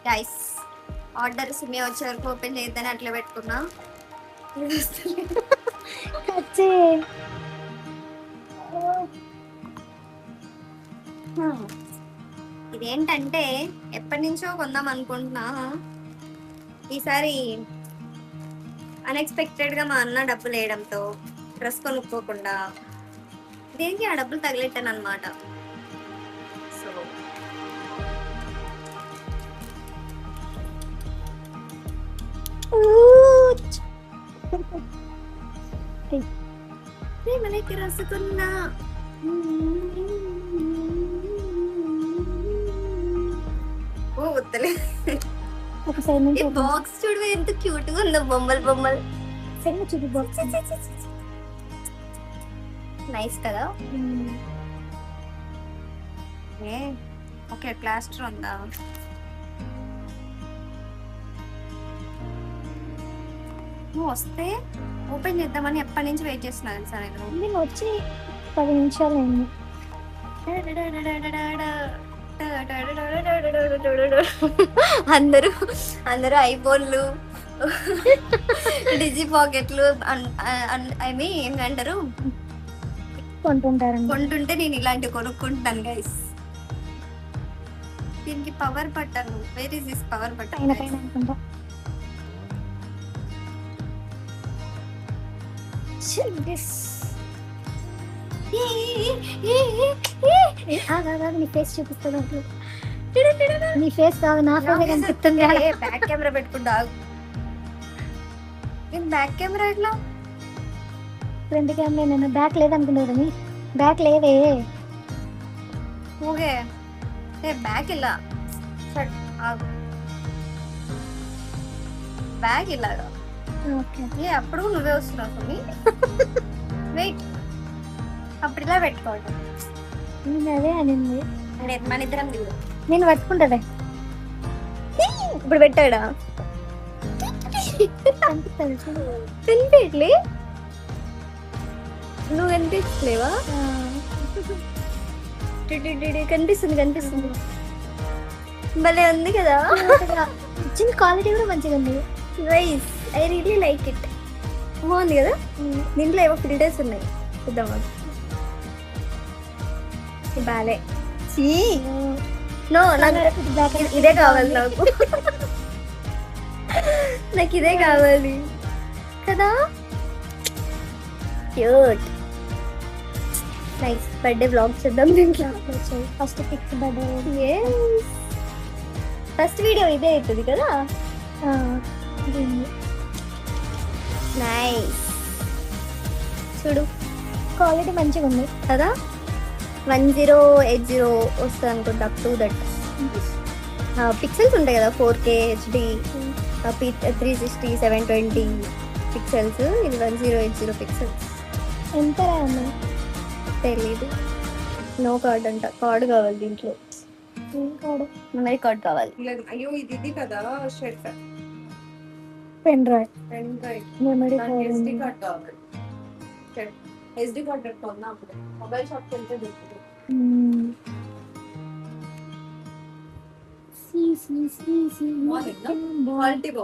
Guys order సిమే వచ్చే వరకు open చేయొద్దని అట్లా పెట్టుకున్నా. ఇదేంటంటే ఎప్పటి నుంచో కొందాం అనుకుంటున్నా, ఈసారి అన్ఎక్స్పెక్టెడ్ గా మా అన్న డబ్బులు వేయడంతో డ్రెస్ కొనుక్కోకుండా దేనికి ఆ డబ్బులు తగిలెట్టాను అనమాట. సో మనకి రసుకున్నా ఓ వద్దలే. ఈ బాక్స్ చూడు ఎంత క్యూట్ గా ఉందో, బొమ్మలు బొమ్మలు. నైస్ కదా. ఓకే ప్లాస్టర్ ఉందా? వస్తే ఓపెన్ చేద్దామని ఎప్పటి నుంచి వెయిట్ చేస్తున్నా తెలుసా నేను వచ్చి 10 నిమిషాలు అయింది. అందరూ ఐఫోన్లు, డిజీ పాకెట్లు ఐ మీన్ ఏమంటారు కొంటుంటే నేను ఇలాంటివి కొనుక్కుంటాను గైస్. దీనికి power button, where is this power button? అనుకుంటా. నీ ఫేస్ చూపిస్తా. నీ ఫేస్ కాదు, నా ఫేస్ కనిపిస్తుంది. బ్యాక్ కెమెరా పెట్టుకుంటా. బ్యాక్ కెమెరా ఎట్లా? Front camera. నేను బ్యాక్ లేదనుకున్నాను. బ్యాక్ లేదే. ఓకే బ్యాక్ ఇలా బ్యాగ్ ఇలాగా. అప్పుడు నువ్వే వస్తున్నావు కొన్ని. వెయిట్, అప్పుడు ఇలా పెట్టుకోవడం. నేను అదే అనింది. మన ఇద్దరం దిగు. నేను పట్టుకుంటాడే. ఇప్పుడు పెట్టాడా? కనిపించట్లే. నువ్వు కనిపించలేవా? కనిపిస్తుంది. భలే ఉంది కదా. చిన్న క్వాలిటీ కూడా మంచిగా ఉంది. Nice, I really like it. బాగుంది కదా. దీంట్లో ఏవో ఫిల్టర్స్ ఉన్నాయి, చూద్దామా? బాలే. నో, ఇదే కావాలి నాకు. నాకు ఇదే కావాలి కదా. క్యూట్. నైస్. బర్త్డే వ్లాగ్ చేద్దాం దీంట్లో. First pic birthday. First video ఇదే అవుతుంది కదా. నైస్. చూడు క్వాలిటీ మంచిగా ఉంది కదా. 1080 వస్తుంది అనుకుంటా. అప్ టు దట్ పిక్సెల్స్ ఉంటాయి కదా, 4K HD, 360, 720 పిక్సెల్స్. ఇది 1080 పిక్సెల్స్. ఎంత ర్యామ్ తెలీదు. నో కార్డ్ అంట. కార్డ్ కావాలి దీంట్లో. మెమరీ కార్డ్ కావాలి. అయ్యో ఇది కదా shirt. Pen drive memory card, SD card కావాలి. SD కార్డ్ పెట్టుకున్నా అప్పుడు మొబైల్ షాప్కి వెళ్తే దొరుకుతుంది. క్వాలిటీ బాగుంది.